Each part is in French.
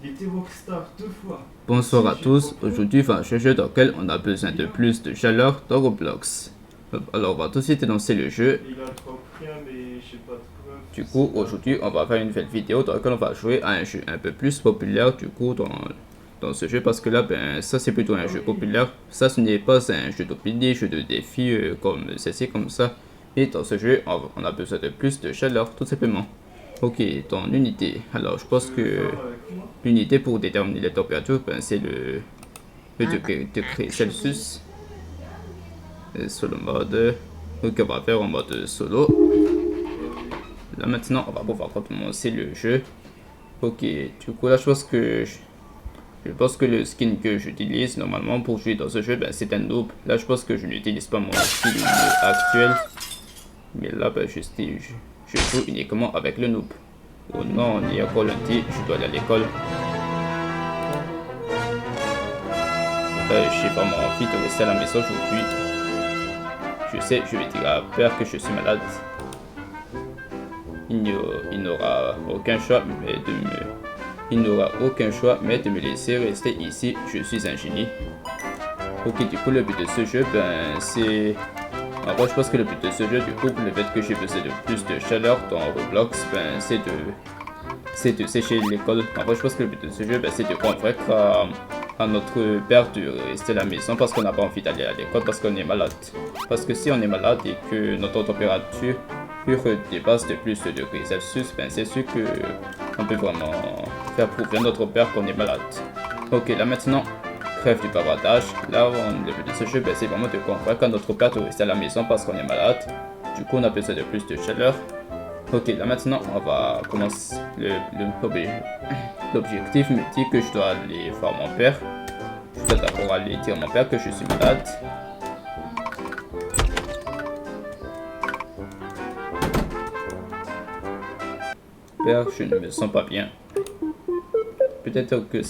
Il était rockstar 2 fois. Bonsoir Si, à j'ai tous, compris. aujourd'hui va un jeu dans lequel on a besoin de plus de chaleur dans Roblox. Alors on va tout de suite lancer le jeu. Il a compris, mais je sais pas de quoi. Du coup aujourd'hui on va faire une nouvelle vidéo dans laquelle on va jouer à un jeu un peu plus populaire du coup dans ce jeu, parce que là ben ça c'est plutôt un jeu populaire. Ça ce n'est pas un jeu d'opinion, jeu de défi comme ceci comme ça. Et dans ce jeu on a besoin de plus de chaleur tout simplement. Ok, ton unité. Alors je pense que Avec moi. l'unité pour déterminer la température ben, c'est le degré Celsius. Solo mode. Donc on va faire en mode solo. Là maintenant on va pouvoir commencer le jeu. Ok, du coup là je pense que le skin que j'utilise normalement pour jouer dans ce jeu ben, c'est un noob. Là je pense que je n'utilise pas mon skin actuel. Mais là ben, je joue uniquement avec le noob. Oh non, il y a encore lundi, je dois aller à l'école. J'ai vraiment envie de rester à la maison aujourd'hui. Je sais, je vais dire à père que je suis malade. Il n'aura aucun choix mais de me laisser rester ici. Je suis un génie. Ok, du coup le but de ce jeu, ben c'est... En vrai, je pense que le but de ce jeu, du coup, le fait que j'ai besoin de plus de chaleur dans Roblox, ben c'est de sécher l'école. En vrai, je pense que le but de ce jeu, ben, c'est de convaincre à notre père de rester à la maison parce qu'on n'a pas envie d'aller à l'école parce qu'on est malade. Parce que si on est malade et que notre température dépasse de plus de degrés Celsius, ben c'est sûr que on peut vraiment faire prouver à notre père qu'on est malade. Ok, là maintenant, trêve du bavardage. Là, le but de ce jeu, ben, c'est vraiment de convaincre à notre père de rester à la maison parce qu'on est malade. Du coup, on a besoin de plus de chaleur. Ok, là maintenant, on va commencer l'objectif me dit que je dois aller voir mon père. Je dois d'abord aller dire à mon père que je suis malade. Père, je ne me sens pas bien. Peut-être que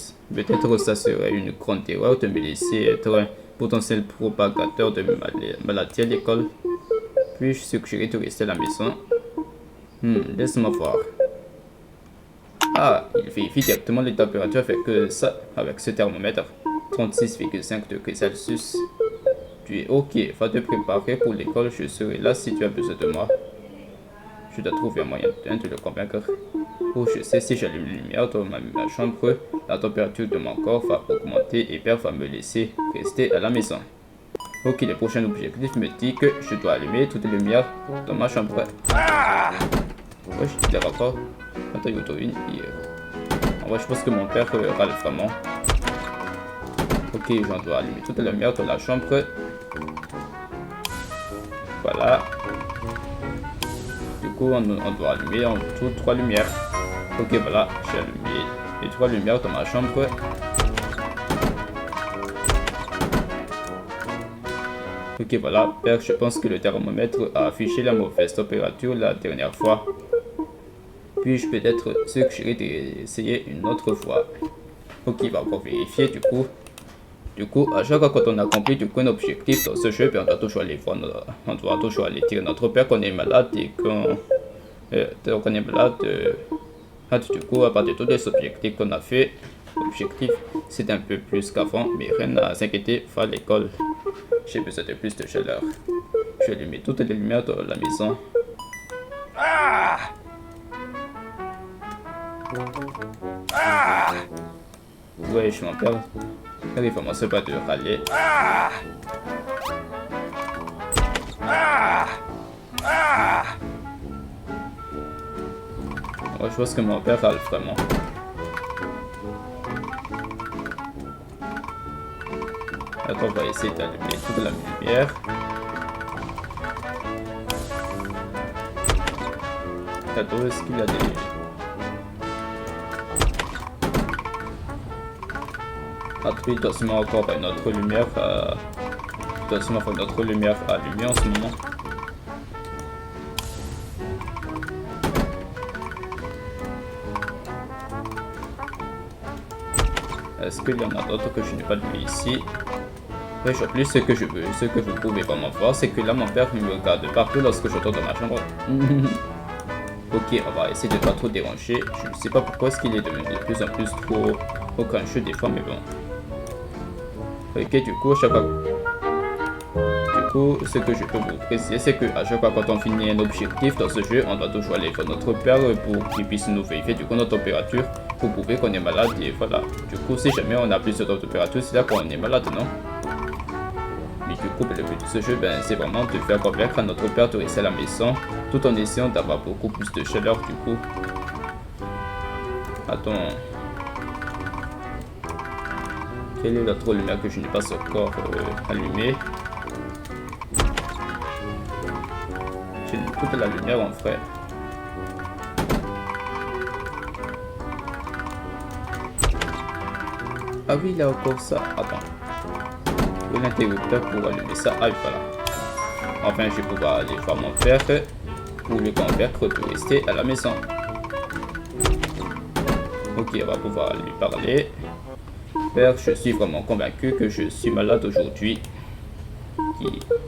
ça serait une grande erreur de me laisser être un potentiel propagateur de maladie à l'école. Puis-je suggérer de rester à la maison? Laisse-moi voir. Ah, il vérifie directement les températures avec ce thermomètre. 36,5 degrés Celsius. Tu es ok, va te préparer pour l'école, je serai là si tu as besoin de moi. Je dois trouver un moyen de le convaincre. Oh, je sais, si j'allume la lumière dans ma chambre, la température de mon corps va augmenter et père va me laisser rester à la maison. Ok, le prochain objectif me dit que je dois allumer toutes les lumières dans ma chambre. Ouais, je dirais pas. Attends, il y a en vrai, je pense que mon père râle vraiment. Ok, j'en dois allumer toutes les lumières dans la chambre. Voilà. Du coup, on doit allumer en tout 3 lumières. Ok, voilà, j'ai allumé les 3 lumières dans ma chambre. Ok, voilà, père, je pense que le thermomètre a affiché la mauvaise température la dernière fois. Puis-je peut-être suggérer d'essayer une autre fois? Ok, il va encore vérifier du coup. Du coup, à chaque fois quand on accomplit un objectif dans ce jeu, on doit toujours aller voir, on doit toujours aller dire à notre père qu'on est malade et qu'on est malade. Du coup, à partir de tous les objectifs qu'on a fait, l'objectif c'est un peu plus qu'avant, mais rien à s'inquiéter, va à l'école. J'ai besoin de plus de chaleur. Je vais allumer toutes les lumières dans la maison. Ouais, je m'appelle. Il commence pas de râler. Ouais, je pense que mon père râle vraiment. Attends, on va essayer d'allumer toute la lumière. Attends, est-ce qu'il y a des... Attends, il doit seulement encore une autre lumière allumée en ce moment. Est-ce qu'il y en a d'autres que je n'ai pas vu ici? Oui, je plus ce que je veux. Ce que vous pouvez vraiment voir, c'est que là, mon père me regarde partout lorsque je tourne dans ma chambre. Ok, on va essayer de pas trop déranger. Je ne sais pas pourquoi est-ce qu'il est devenu de plus en plus trop grincheux des fois, mais bon. Ok, du coup, chaque fois... Du coup, ce que je peux vous préciser, c'est que à chaque fois quand on finit un objectif dans ce jeu, on doit toujours aller voir notre père pour qu'il puisse nous vérifier du coup notre température pour prouver qu'on est malade et voilà. Du coup, si jamais on a plus de température, c'est là qu'on est malade, non? Mais du coup, le but de ce jeu, c'est vraiment de faire convaincre à notre père de rester à la maison, tout en essayant d'avoir beaucoup plus de chaleur du coup. Attends. Quelle est l'autre lumière que je n'ai pas encore allumée? J'ai toute la lumière en vrai. Ah oui, il y a encore ça. Attends. L'interrupteur pour allumer ça. Ah voilà. Enfin, je vais pouvoir aller voir mon père pour le convaincre de rester à la maison. Ok, on va pouvoir lui parler. Père, je suis vraiment convaincu que je suis malade aujourd'hui.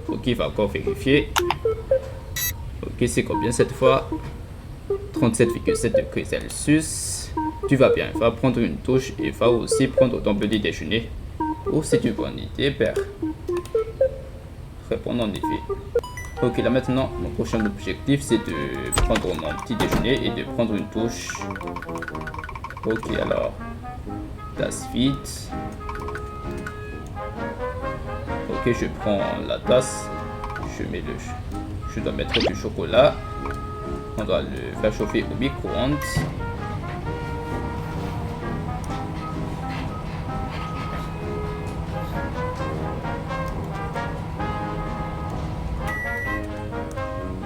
Ok, il va encore vérifier. Ok, c'est combien cette fois? 37,7 degrés Celsius. Tu vas bien, va prendre une douche et va aussi prendre ton petit déjeuner. Oh, c'est une bonne idée, père. Répondre en effet. Ok, là maintenant, mon prochain objectif, c'est de prendre mon petit déjeuner et de prendre une douche. Ok, alors, tasse vide. Ok, je prends la tasse. Je dois mettre du chocolat. On doit le faire chauffer au micro-ondes.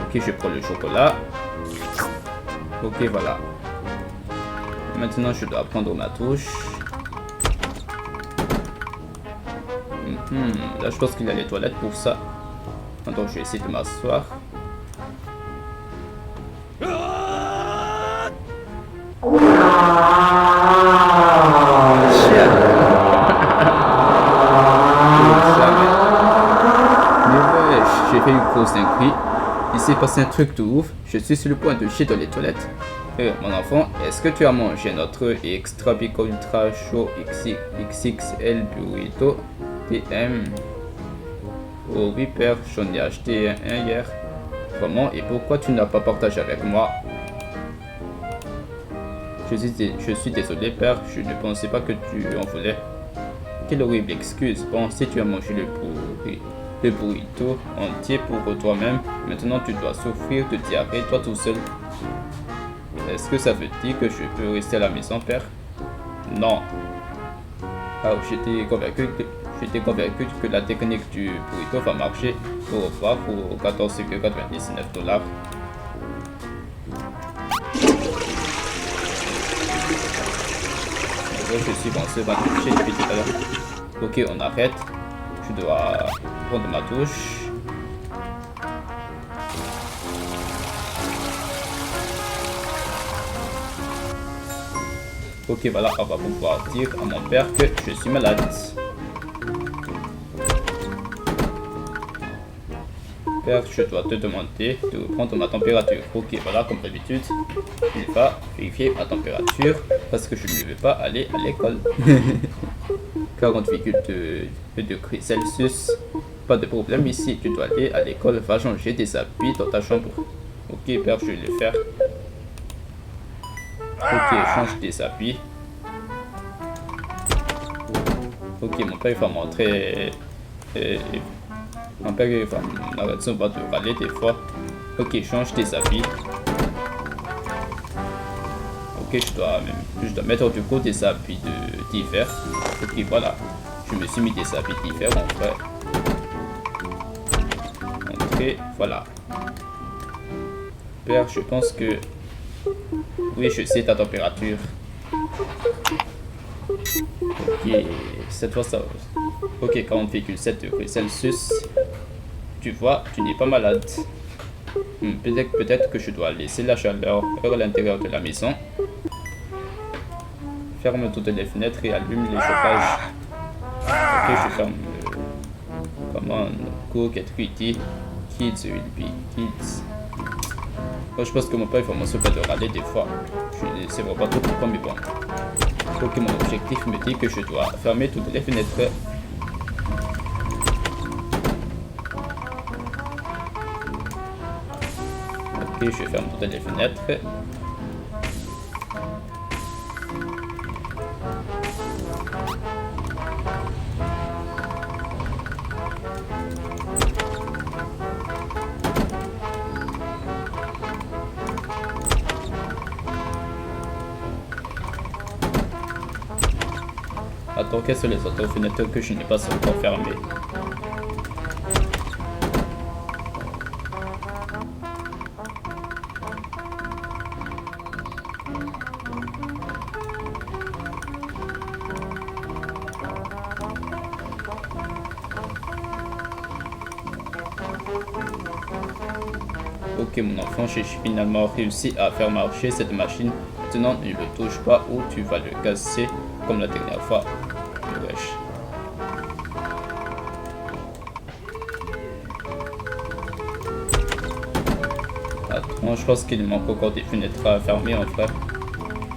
Ok, je prends le chocolat. Ok, voilà. Maintenant, je dois prendre ma douche. Là, je pense qu'il y a les toilettes pour ça. Donc, je vais essayer de m'asseoir. J'ai fait une grosse dinguerie. Il s'est passé un truc de ouf. Je suis sur le point de chier dans les toilettes. Mon enfant, est-ce que tu as mangé notre extra pico ultra chaud XXL burrito TM? Oh oui père, j'en ai acheté un hier. Comment et pourquoi tu n'as pas partagé avec moi? Je suis désolé père, je ne pensais pas que tu en voulais. Quelle horrible excuse. Bon, si tu as mangé le burrito entier pour toi-même, maintenant tu dois souffrir de diarrhée toi tout seul. Est-ce que ça veut dire que je peux rester à la maison, père? Non. Alors, j'étais convaincu que la technique du burrito va marcher. Au revoir pour 14,99 $. Je suis bon, c'est pas touché depuis tout à l'heure. Ok, on arrête. Je dois prendre ma douche. Ok, voilà, on va pouvoir dire à mon père que je suis malade. Père, je dois te demander de prendre ma température. Ok, voilà, comme d'habitude, il va vérifier ma température parce que je ne vais pas aller à l'école. 40,2 degrés Celsius. Pas de problème ici, tu dois aller à l'école, va changer tes habits dans ta chambre. Ok, père, je vais le faire. Ok, change tes habits. Ok, mon père va montrer. Mon père va m'arrêter pas de râler des fois. Ok, change tes habits. Ok, je dois mettre du coup des habits d'hiver. Ok, voilà. Je me suis mis des habits d'hiver en vrai. Ok, voilà. Père, je pense que... Oui, je sais ta température. Ok, cette fois ça... Ok, 40,7 degrés Celsius. Tu vois, tu n'es pas malade. Peut-être que je dois laisser la chaleur à l'intérieur de la maison. Ferme toutes les fenêtres et allume les chauffages. Ok, je ferme. Comment go get ready. Kids will be kids. Moi, je pense que mon père, il faut m'en se de râler des fois. Je ne sais vraiment pas trop pourquoi, mais bon. Ok, mon objectif me dit que je dois fermer toutes les fenêtres. Ok, je ferme toutes les fenêtres. Attends, quelles sont les autres fenêtres que je n'ai pas encore fermées? Ok mon enfant, j'ai finalement réussi à faire marcher cette machine. Maintenant, ne le touche pas ou tu vas le casser comme la dernière fois. Mais wesh. Attends, je pense qu'il manque encore des fenêtres à fermer en vrai.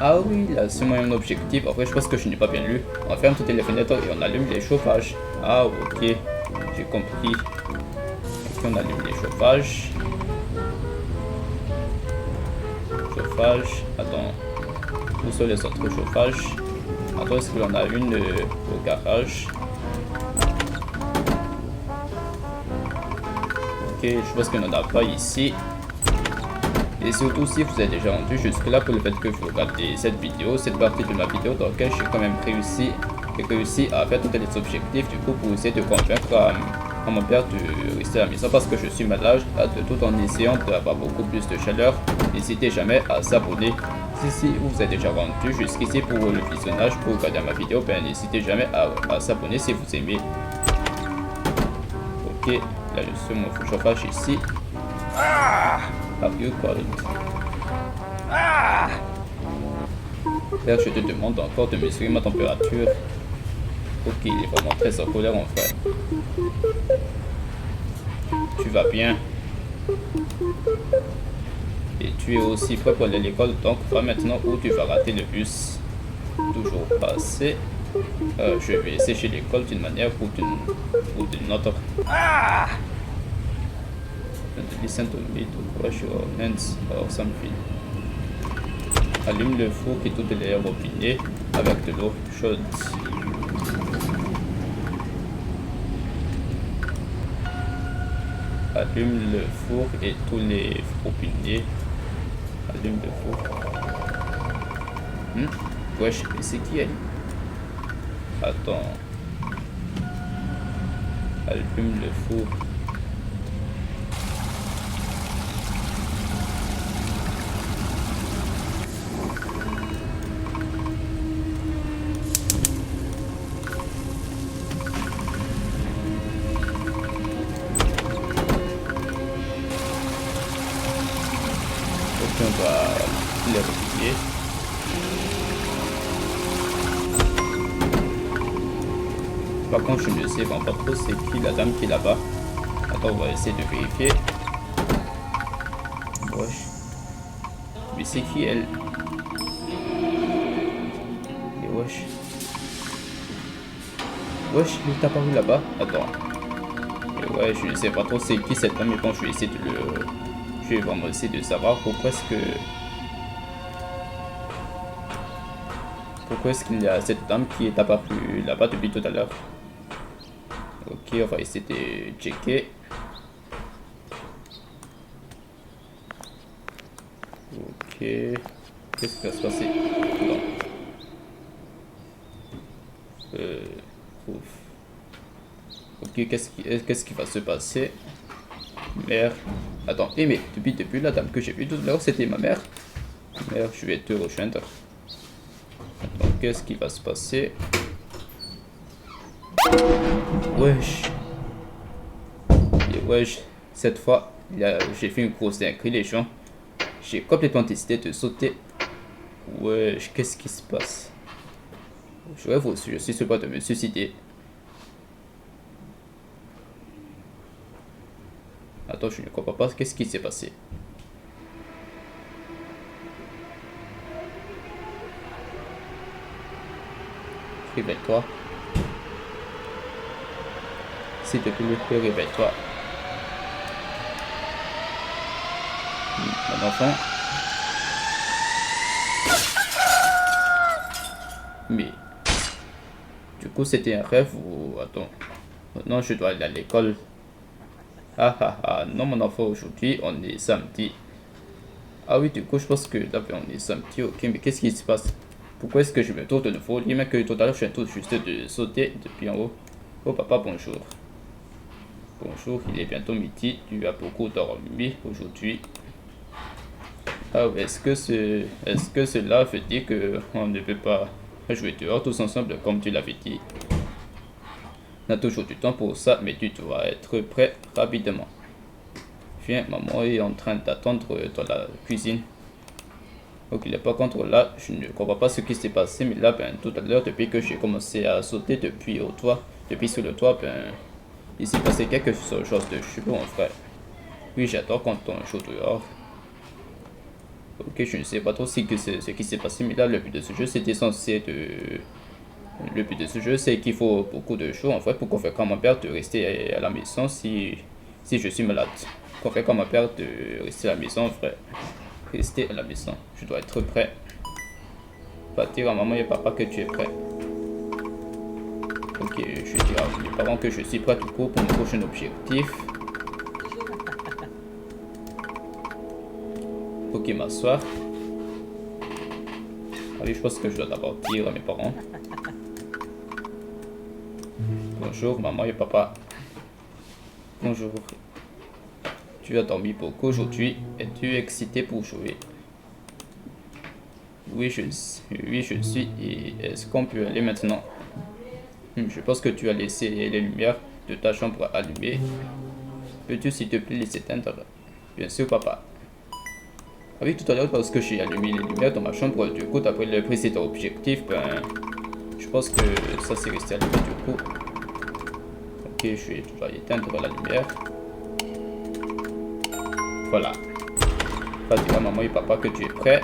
Ah oui, là c'est mon objectif. En vrai, je pense que je n'ai pas bien lu. On ferme toutes les fenêtres et on allume les chauffages. Ah ok, j'ai compris. Ok, on allume les chauffages. Chauffage. Attends. Où sont les autres chauffages? Attends, est-ce qu'on a une au garage? Ok, je pense qu'on n'en a pas ici. Et surtout, si vous êtes déjà rendu jusque là pour le fait que vous regardez cette vidéo, cette partie de ma vidéo dans laquelle j'ai quand même réussi à faire tous les objectifs, du coup, pour essayer de convaincre à mon père de rester à la maison parce que je suis malade, tout en essayant d'avoir beaucoup plus de chaleur. N'hésitez jamais à s'abonner. Si vous êtes déjà rendu jusqu'ici pour le visionnage, pour regarder ma vidéo, ben n'hésitez jamais à s'abonner si vous aimez. Ok, là je suis mon chauffage ici. Have you got it? Là, je te demande encore de mesurer ma température. Ok, il est vraiment très en colère en fait. Tu vas bien? Et tu es aussi prêt pour aller à l'école, donc va maintenant où tu vas rater le bus. Toujours passer. Je vais sécher l'école d'une manière ou d'une autre. Listen to me to wash your hands or something. Allume le four qui toutes les robinets avec de l'eau chaude. Allume le four et tous les robinets. Allume le four. Wesh, mais c'est qui elle? Attends. Allume le four. On va les replier. Par contre, je ne sais vraiment pas trop c'est qui la dame qui est là-bas. Attends, on va essayer de vérifier. Wesh. Mais c'est qui elle? Et wesh. Wesh, il est apparu là-bas. Attends. Et ouais, je ne sais pas trop c'est qui cette dame, mais bon, je vais essayer de le... Je vais vraiment essayer de savoir pourquoi est-ce qu'il y a cette dame qui est apparue là-bas depuis tout à l'heure. Ok, on va essayer de checker. Ok. Qu'est-ce qui va se passer? Non. Ouf. Ok, qu'est-ce qui va se passer? Merde. Attends, mais depuis la dame que j'ai vue tout à l'heure, c'était ma mère. Merde, je vais te rejoindre. Attends, qu'est-ce qui va se passer? Wesh. Et wesh, cette fois, j'ai fait une grosse dinguerie, les gens. J'ai complètement décidé de sauter. Wesh, qu'est-ce qui se passe? Je suis sur le point de me suicider. Attends, je ne comprends pas qu'est-ce qui s'est passé. réveille-toi. S'il te plaît, réveille-toi. Mon enfant. Mais, du coup, c'était un rêve ou... Attends. Non, je dois aller à l'école. Ah ah ah, non mon enfant, aujourd'hui, on est samedi. Ah oui, du coup, je pense que là, on est samedi, ok, mais qu'est-ce qui se passe? Pourquoi est-ce que je me trouve de nouveau? Dis-moi que tout à l'heure, je viens tout juste de sauter depuis en haut. Oh papa, bonjour. Bonjour, il est bientôt midi, tu as beaucoup dormi aujourd'hui. Ah oui, est-ce que cela veut dire qu'on ne peut pas jouer dehors tous ensemble comme tu l'avais dit? On a toujours du temps pour ça, mais tu dois être prêt rapidement. Viens, maman est en train d'attendre dans la cuisine. Ok, il n'est pas contre là, je ne comprends pas ce qui s'est passé, mais là, tout à l'heure, depuis que j'ai commencé à sauter depuis sur le toit, il s'est passé quelque chose de chelou, mon frère. Oui, j'adore quand on joue dehors. Ok, je ne sais pas trop ce qui s'est passé, mais là, le but de ce jeu, Le but de ce jeu, c'est qu'il faut beaucoup de choses, en fait, pour convaincre mon père de rester à la maison si je suis malade. Convaincre mon père de rester à la maison, frère. Rester à la maison. Je dois être prêt. Va dire à maman et papa que tu es prêt. Ok, je dirai à mes parents que je suis prêt du coup pour mon prochain objectif. Ok, m'asseoir. Ah oui, je pense que je dois d'abord dire à mes parents. Bonjour, maman et papa. Bonjour. Tu as dormi beaucoup aujourd'hui. Es-tu excité pour jouer? Oui, je suis. Et est-ce qu'on peut aller maintenant? Je pense que tu as laissé les lumières de ta chambre allumées. Peux-tu s'il te plaît les éteindre? Bien sûr, papa. Ah oui, tout à l'heure, parce que j'ai allumé les lumières dans ma chambre, du coup, d'après le précédent objectif, je pense que ça s'est resté allumé du coup. Ok, je dois éteindre la lumière. Voilà. Va dire à maman et papa que tu es prêt.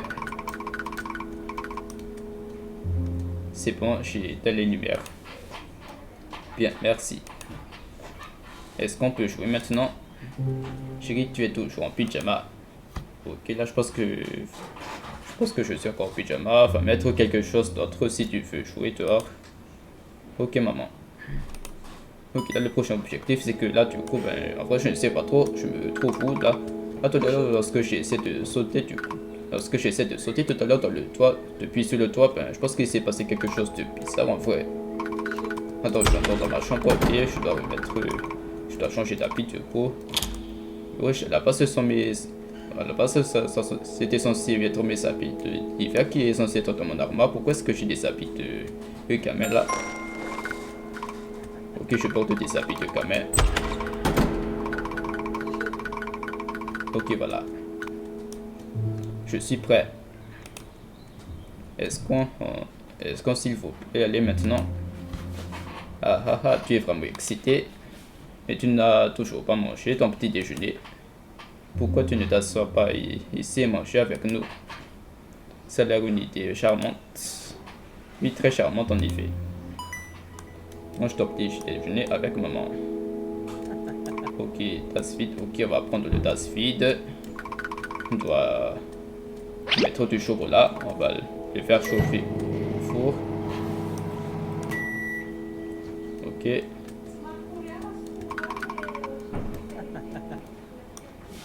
C'est bon, j'ai éteint les lumières. Bien, merci. Est-ce qu'on peut jouer maintenant? Chérie, tu es toujours en pyjama. Ok, là je pense que je suis encore en pyjama. Va mettre quelque chose d'autre si tu veux jouer dehors. Ok, maman. Ok, là le prochain objectif c'est que là du coup, en vrai je ne sais pas trop, je me trouve où là? Là tout à l'heure lorsque j'essaie de sauter tout à l'heure dans le toit, depuis sur le toit, je pense qu'il s'est passé quelque chose de bizarre en vrai. Attends, je suis encore dans ma chambre et je dois changer d'habit du coup. Wesh, là-bas ce sont mes... Là-bas c'était censé être mes habits d'hiver qui est censé être dans mon armoire. Pourquoi est-ce que j'ai des habits de gamin là? Ok, je porte des habits de gamin. Ok, voilà. Je suis prêt. Est-ce qu'on s'il vous plaît aller maintenant? Ah ah ah, tu es vraiment excité. Et tu n'as toujours pas mangé ton petit déjeuner. Pourquoi tu ne t'assois pas ici et manger avec nous? Ça a l'air une idée charmante. Oui, très charmante en effet. Mange ton petit déjeuner avec maman. Ok, tasse vide. Ok, on va prendre le tasse vide. On doit mettre du chocolat. On va le faire chauffer au four. Ok.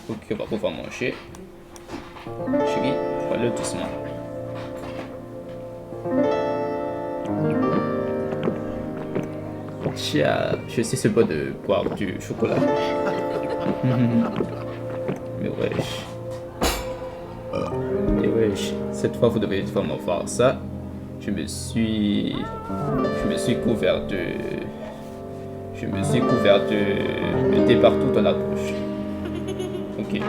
Ok, on va pouvoir manger. Chérie, voilà doucement. Tiens, je sais ce pas de boire du chocolat. Mais wesh. Et wesh, cette fois vous devez vraiment voir ça. Je me suis couvert de thé partout dans la bouche. Ok.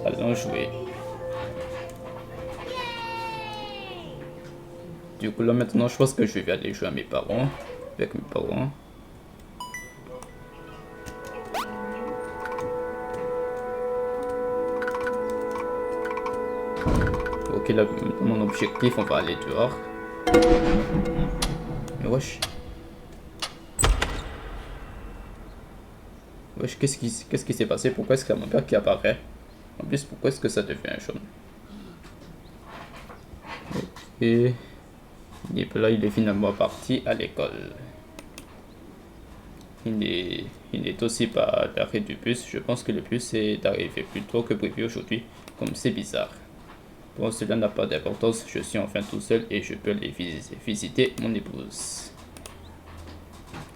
Allons jouer. Du coup là maintenant je pense que je vais aller jouer à mes parents. avec mes parents. Ok, là, mon objectif, on va aller dehors. Mais wesh. Wesh, qu'est-ce qui s'est passé? Pourquoi est-ce qu'il y a mon père qui apparaît? En plus, pourquoi est-ce que ça devient jaune? Et puis là, il est finalement parti à l'école. Il n'est aussi pas d'arrêt du bus. Je pense que le bus est arrivé plus tôt que prévu aujourd'hui. Comme c'est bizarre. Bon, cela n'a pas d'importance. Je suis enfin tout seul et je peux aller visiter mon épouse.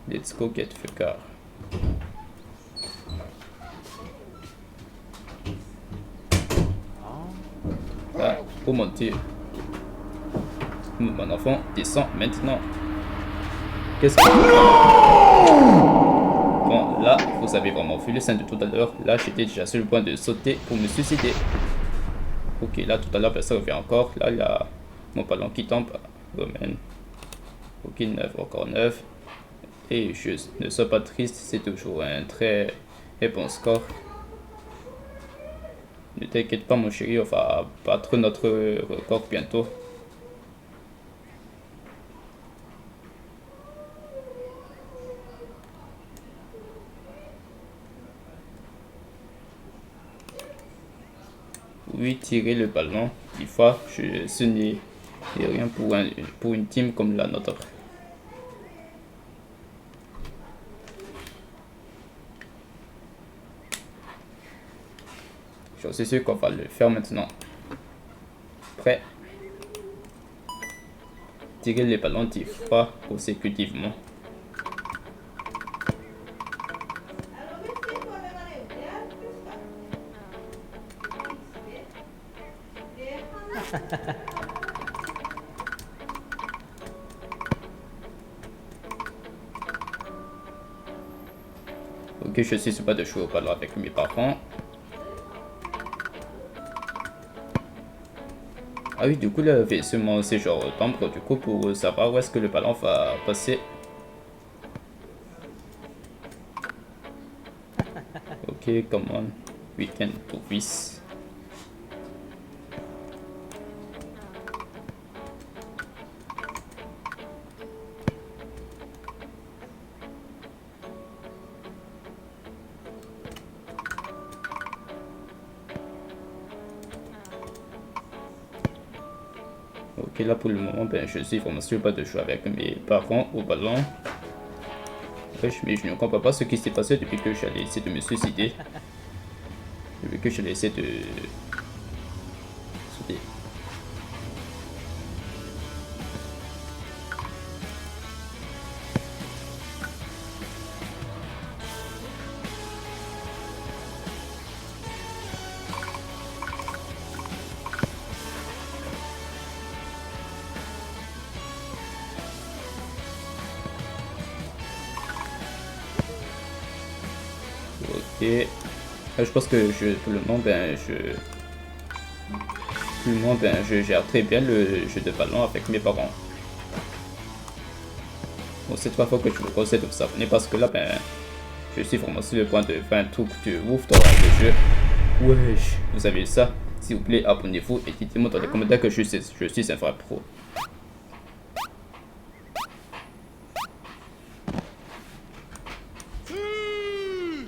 Let's go get the car. Ah, oh mon dieu. Mon enfant descend maintenant. Qu'est-ce que... Bon, là, vous avez vraiment vu le scène de tout à l'heure. Là, j'étais déjà sur le point de sauter pour me suicider. Ok, là, tout à l'heure, ça revient encore. Là, il y a mon ballon qui tombe. Romaine. Ok, 9, encore 9. Et je ne sois pas triste, c'est toujours un très bon score. Ne t'inquiète pas, mon chéri, on va battre notre record bientôt. Oui, tirer le ballon, 10 fois, ce n'est rien pour une team comme la nôtre. Je suis sûr qu'on va le faire maintenant. Prêt? Tirer le ballon 10 fois consécutivement. Ok, je suis sur pas de jouer au ballon avec mes parents. Ah oui, du coup, là, avait seulement ces genres d'ombre, du coup, pour savoir où est-ce que le ballon va passer. Ok, come on. We can do this. Ok, là pour le moment, ben, je suis vraiment sûr pas de jouer avec mes parents au ballon. Wesh, mais je ne comprends pas ce qui s'est passé depuis que j'allais essayer de me suicider. Depuis que j'allais essayer de sauter. Ok. Je pense que pour le moment, ben, je gère très bien le jeu de ballon avec mes parents. Bon, c'est 3 fois que je vous conseille de vous abonner parce que là, ben, je suis vraiment sur le point de faire un truc de ouf dans le jeu. Wesh, vous savez ça? S'il vous plaît, abonnez-vous et dites-moi dans les commentaires que je suis un vrai pro.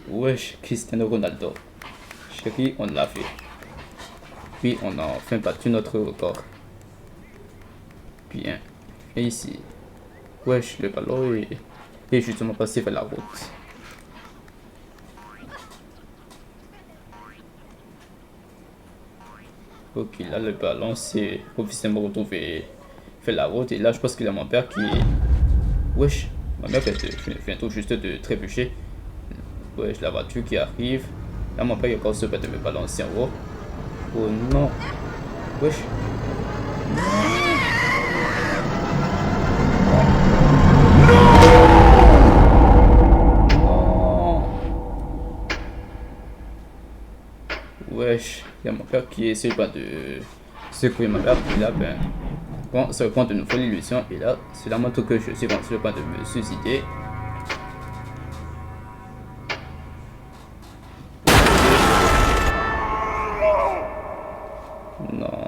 Wesh, Cristiano Ronaldo. Chérie, on l'a fait. Puis on a enfin battu notre record. Bien. Et ici. Wesh, le ballon est justement passé vers la route. Ok, là le ballon s'est officiellement retrouvé vers la route. Et là, je pense qu'il y a mon père qui est... Wesh, ma mère vient tout juste de trébucher. Wesh, la voiture qui arrive. Là, mon père est encore se battre de me balancer en haut. Oh non. Wesh. Non. Wesh. Il y a mon père qui essaie pas de secouer ma mère. Puis là, ben, ça reprend de nouveau l'illusion. Et là, cela montre que je suis sur le point de me suicider. Non.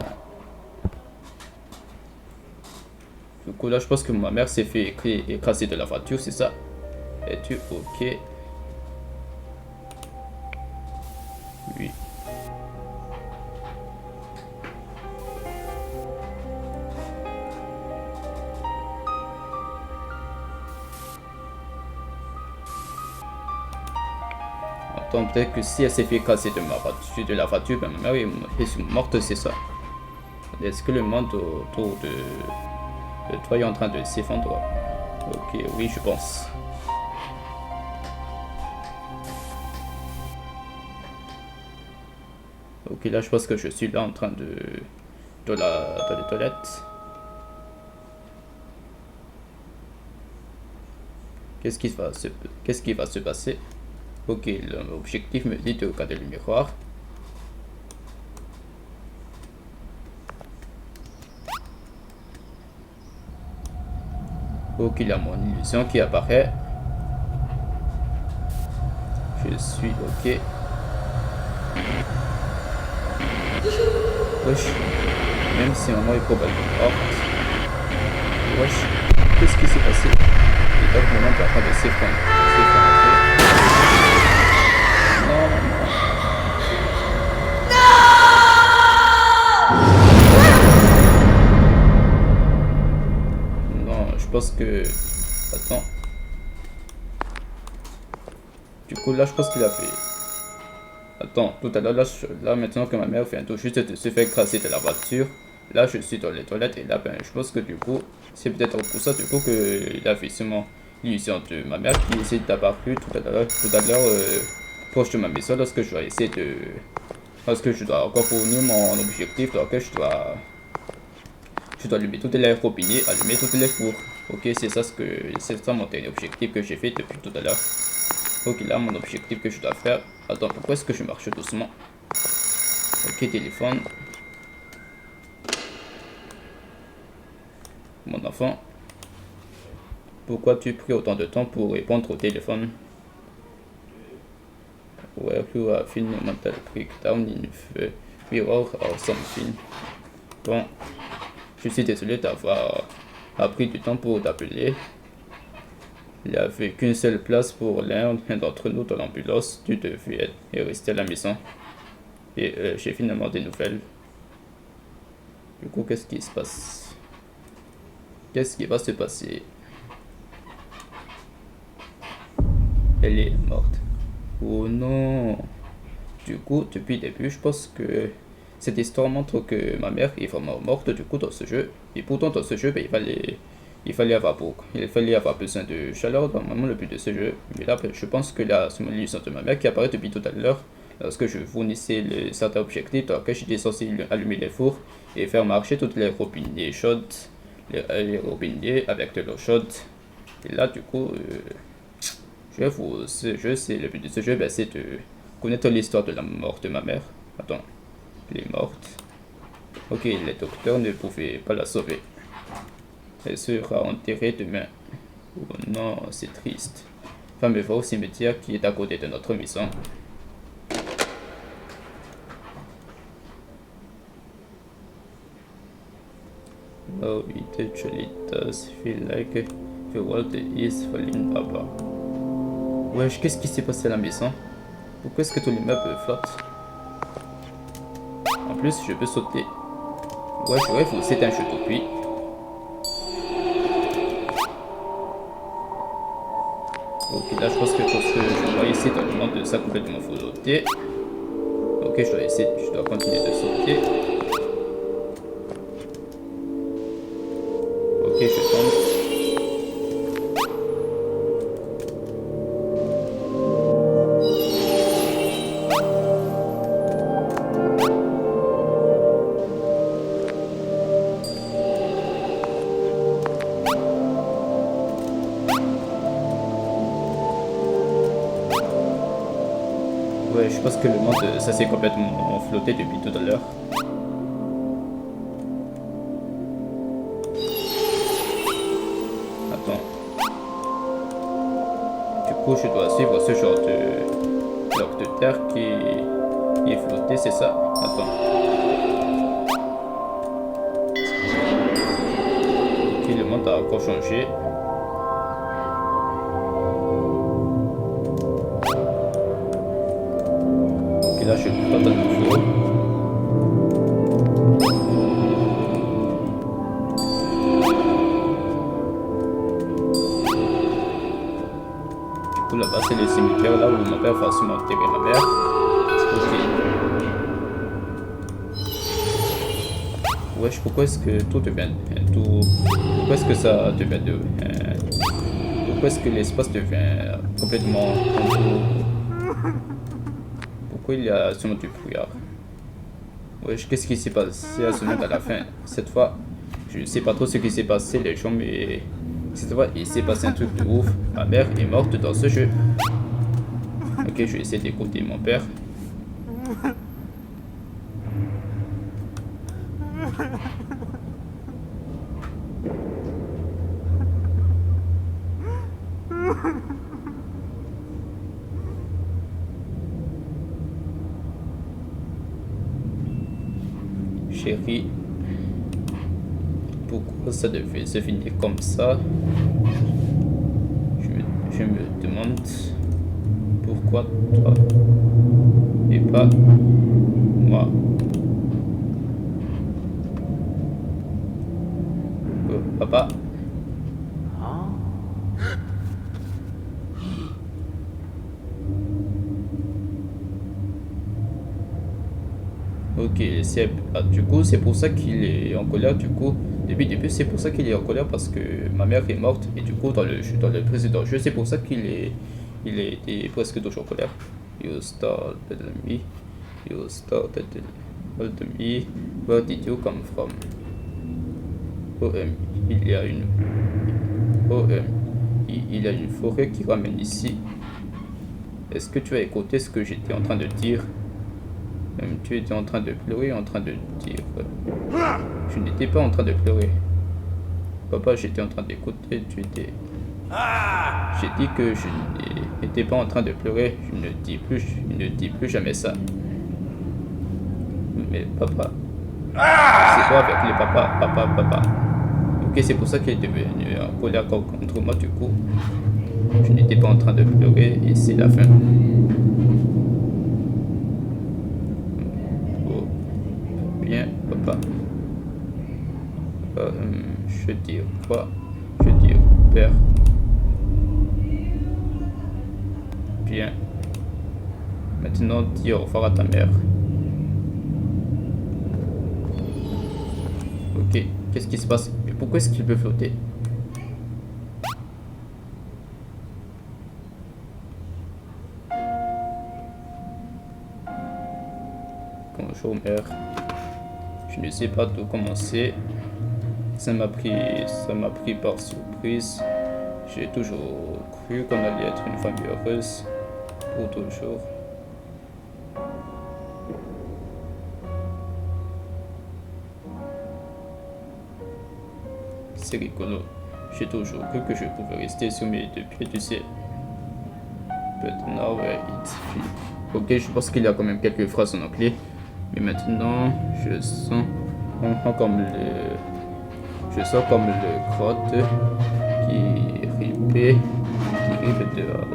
Du coup, là, je pense que ma mère s'est fait écraser de la voiture, c'est ça? Es-tu ok? Oui. Attends, peut-être que si elle s'est fait écraser de la voiture, ben ma mère est morte, c'est ça. Est-ce que le monde autour de toi est en train de s'effondrer? Ok, oui, je pense. Ok, là, je pense que je suis là en train dans les toilettes. Qu'est-ce qui va se passer? Ok, l'objectif me dit de regarder le miroir. Ok, il y a mon illusion qui apparaît. Je suis ok. Wesh. Même si maman est probablement morte. Wesh. Qu'est-ce qui s'est passé? Et donc maman est en train de s'effondrer. Non, non. Non, je pense que... Attends. Du coup, là, je pense qu'il a fait... Attends, tout à l'heure, là, maintenant que ma mère vient tout juste de se faire écraser de la voiture, là, je suis dans les toilettes et là, ben, je pense que du coup, c'est peut-être pour ça, du coup, qu'il a fait seulement l'illusion de ma mère qui essaie d'apparu tout à l'heure, proche de ma maison lorsque je dois essayer de... Lorsque je dois encore fournir mon objectif, donc je dois allumer toutes les robinets, allumer toutes les fours. Ok, c'est ça mon dernier objectif que j'ai fait depuis tout à l'heure. Ok, là, mon objectif que je dois faire. Attends, pourquoi est-ce que je marche doucement? Ok, téléphone. Mon enfant. Pourquoi tu pris autant de temps pour répondre au téléphone? Were you having a mental breakdown in the mirror or something? Bon, je suis désolé d'avoir pris du temps pour t'appeler. Il n'y avait qu'une seule place pour l'un d'entre nous dans l'ambulance. Tu devais rester à la maison. Et j'ai finalement des nouvelles. Du coup, qu'est-ce qui se passe? Qu'est-ce qui va se passer? Elle est morte. Oh non! Du coup, depuis le début, je pense que cette histoire montre que ma mère est vraiment morte du coup dans ce jeu. Et pourtant dans ce jeu, ben, il fallait avoir besoin de chaleur dans vraiment le but de ce jeu. Mais là, ben, je pense que là, c'est mon illusion de ma mère qui apparaît depuis tout à l'heure. Lorsque je fournissais certains objectifs, donc j'étais censé allumer les fours et faire marcher toutes les robinets chaudes, les robinets avec de l'eau chaude. Et là, du coup, ce jeu, c'est le but de ce jeu, ben, c'est de connaître l'histoire de la mort de ma mère. Attends, elle est morte. Ok, les docteurs ne pouvaient pas la sauver. Elle sera enterrée demain. Oh non, c'est triste. Enfin, me va au cimetière qui est à côté de notre maison. Oh, it actually does feel like the world is falling apart. Wesh, qu'est-ce qui s'est passé à la maison? Pourquoi est-ce que tout l'immeuble flotte? En plus, je peux sauter. Wesh, c'est un jeu depuis. Ok, là je pense que je dois essayer dans le monde de ça complètement sauter. Ok, je dois continuer de sauter. Ok, je tombe. Ouais, je pense que le monde, ça s'est complètement flotté depuis tout à l'heure. coup, je dois suivre ce genre de bloc de terre qui est flotté, c'est ça. Attends. Ok, le monde a encore changé. Ok, là, je flotte à nouveau. Là-bas, c'est le cimetière là où mon père va sûrement enterrer ma mère. Ok. Wesh, pourquoi est-ce que tout devient. Pourquoi est-ce que ça devient de. Pourquoi est-ce que l'espace devient complètement. Pourquoi il y a sûrement du brouillard? Wesh, qu'est-ce qui s'est passé à ce moment à la fin? Cette fois, je ne sais pas trop ce qui s'est passé, les gens, mais. Cette fois, il s'est passé un truc de ouf. Ma mère est morte dans ce jeu. Ok, je vais essayer d'écouter mon père. Chérie, pourquoi ça devait se finir comme ça? Je me demande pourquoi toi et pas moi. Papa. Ok, du coup, c'est pour ça qu'il est en colère. Du coup, depuis le début, c'est pour ça qu'il est en colère parce que ma mère est morte. Et du coup, dans le précédent jeu, c'est pour ça il était presque toujours en colère. You started me. You started me. Where did you come from? Il y a une. Il y a une forêt qui ramène ici. Est-ce que tu as écouté ce que j'étais en train de dire? Tu étais en train de pleurer, en train de dire. Je n'étais pas en train de pleurer. Papa, j'étais en train d'écouter. Tu étais. J'ai dit que je n'étais pas en train de pleurer. Je ne dis plus jamais ça. Mais papa. C'est quoi avec les papa. Ok, c'est pour ça qu'il est devenu en colère contre moi du coup. Je n'étais pas en train de pleurer et c'est la fin. Bien, papa. Je dis quoi? Je dis père. Bien. Maintenant, dis au revoir à ta mère. Ok, qu'est-ce qui se passe? Pourquoi est-ce qu'il peut flotter? Bonjour mère. Je ne sais pas d'où commencer. Ça m'a pris par surprise. J'ai toujours cru qu'on allait être une famille heureuse. Pour toujours. C'est rigolo. J'ai toujours cru que je pouvais rester sur mes deux pieds, tu sais. But now it's free. Ok, je pense qu'il y a quand même quelques phrases en anglais. Mais maintenant, je sens comme le crotte qui rippe dehors.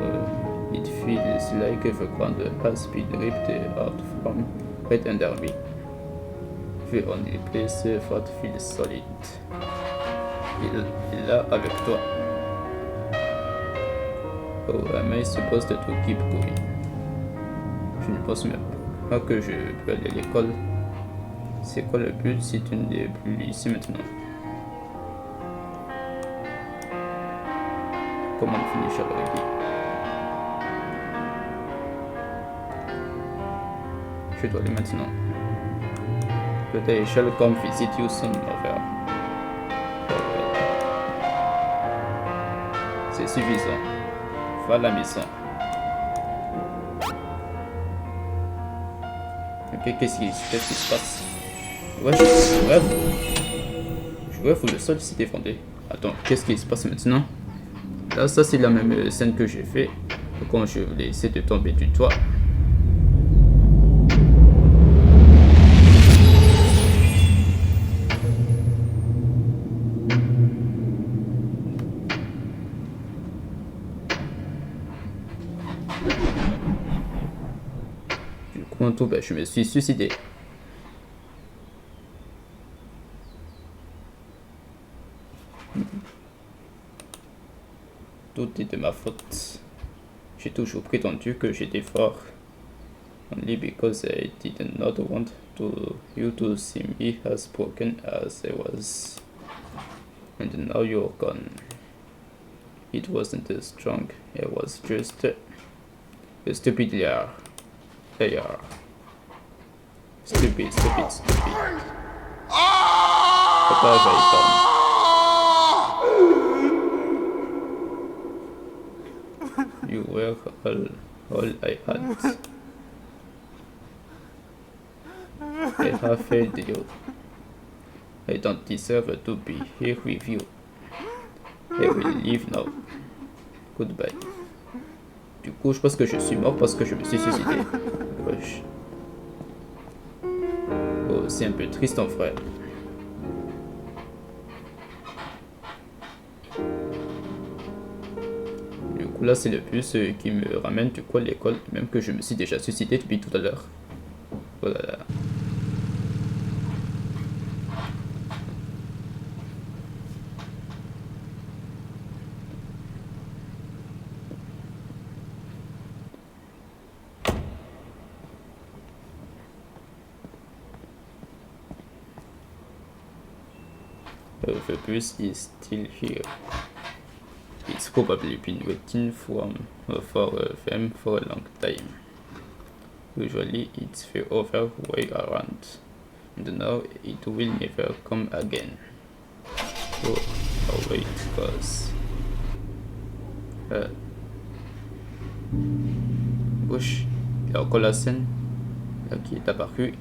It feels like the ground has been ripped out from right under me. The only place that feels solid. Il est là avec toi. Oh, am I supposed to keep going? Je ne pense même pas que je peux aller à l'école. C'est quoi le but si tu n'es plus ici maintenant? Comment finir Charlie? Je dois aller maintenant. Peut-être I shall come visit you soon, mother. C'est suffisant. Va à la maison. Ok, qu'est-ce qui se passe? Ouais, je vois le sol s'est effondré. Attends, qu'est-ce qui se passe maintenant? Là, ça c'est la même scène que j'ai fait quand je voulais essayer de tomber du toit. Du coup, en tout, ben, je me suis suicidé. Tout est de ma faute. J'ai toujours prétendu que j'étais fort. Only because I did not want you to see me as broken as I was. And now you're gone. It wasn't strong, it was just a stupid liar. Liar. Stupid. What have I done? You were all I had. I have failed you. I don't deserve to be here with you. I will leave now. Goodbye. Du coup, je pense que je suis mort parce que je me suis suicidé. Wesh. Oh, c'est un peu triste en frère. Du coup, là, c'est le bus qui me ramène du coup à l'école, même que je me suis déjà suicidé depuis tout à l'heure. Oh là là. The bus is still here. It's probably been waiting for them for a long time. Usually it's the other way around. And now it will never come again. Oh wait, cause... Wesh, il y a encore la scène là, qui est apparue.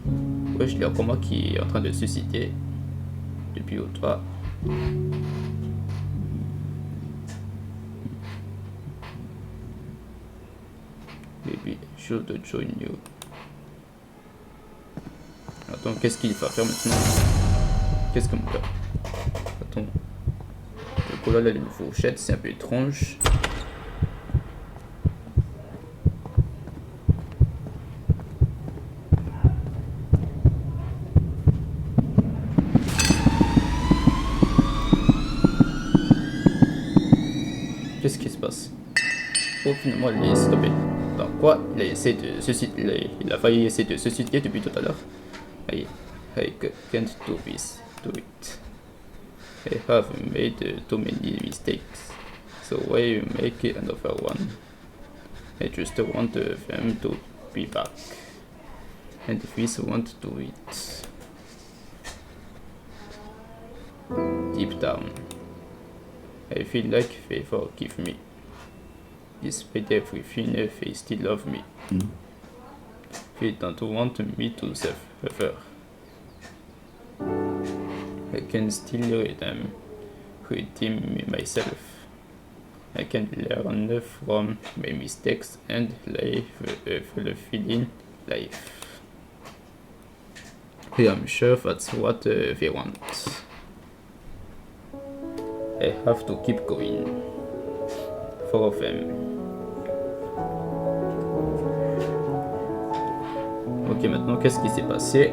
Wesh, il y a encore moi qui est en train de se suicider depuis au toit. Baby, should join you. Attends, qu'est-ce qu'il va faire maintenant? Qu'est-ce qu'on peut? Attends. Le cola là, les fourchettes, c'est un peu étrange. Qu'est-ce qui se passe? Oh, finalement, il est stoppé. Dans quoi? Il a essayé de se suicider. Il a failli essayer de se suicider depuis tout à l'heure. I can't do this. Do it. I have made too many mistakes. So why make another one? I just want them to be back. And this won't do it. Deep down, I feel like they forgive me. Despite everything, they still love me. They don't want me to suffer. I can still redeem myself. I can learn from my mistakes and live a fulfilling life. I'm sure that's what they want. I have to keep going. For them. Ok, maintenant, qu'est-ce qui s'est passé?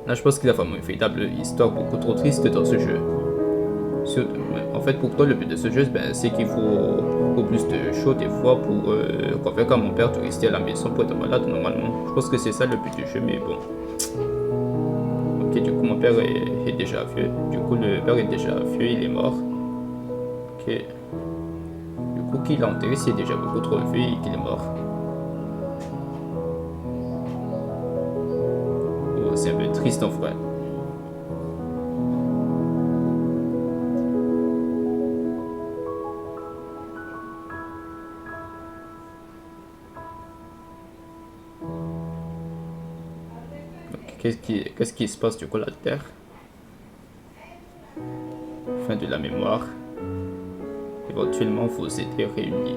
Là, je pense qu'il y a vraiment une véritable histoire beaucoup trop triste dans ce jeu. En fait, pour toi, le but de ce jeu, ben, c'est qu'il faut plus de chaud des fois pour convaincre à mon père de rester à la maison pour être malade normalement. Je pense que c'est ça le but du jeu, mais bon. Ok, du coup, mon père est déjà vieux. Du coup, le père est déjà vieux, il est mort. Ok. Du coup, qu'il a enterré, c'est déjà beaucoup trop vieux et qu'il est mort. Oh, c'est un peu triste en vrai. Qu'est-ce qui se passe du coup la Terre? Fin de la mémoire. éventuellement vous aider à réunir.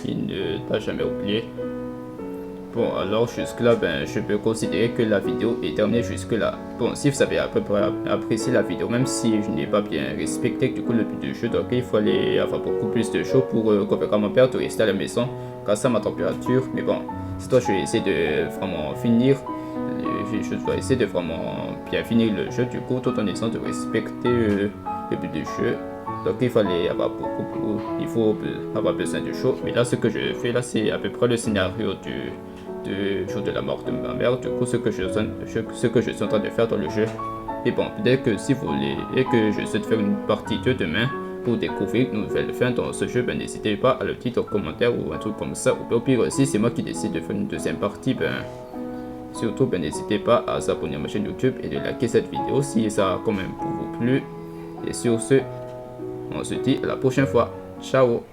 Il ne t'a jamais oublié. Bon, alors jusque-là, je peux considérer que la vidéo est terminée jusque-là. Bon, si vous avez à peu près apprécié la vidéo, même si je n'ai pas bien respecté du coup le but du jeu, donc il faut aller avoir beaucoup plus de chaud pour convaincre mon père de rester à la maison grâce à ma température. Mais bon, c'est toi, je vais essayer de vraiment finir. Je dois essayer de vraiment bien finir le jeu du coup, tout en essayant de respecter le but du jeu. Donc il fallait avoir il faut avoir besoin de chaud. Mais là, ce que je fais là, c'est à peu près le scénario du jour de la mort de ma mère. Du coup, ce que je suis en train de faire dans le jeu. Et bon, peut-être que si vous voulez et que je souhaite faire une partie 2 demain pour découvrir une nouvelle fin dans ce jeu, n'hésitez pas à le dire en commentaire ou un truc comme ça. Ou au pire, si c'est moi qui décide de faire une deuxième partie, surtout, n'hésitez pas à vous abonner à ma chaîne YouTube et de liker cette vidéo si ça a quand même pour vous plu. Et sur ce, on se dit à la prochaine fois. Ciao!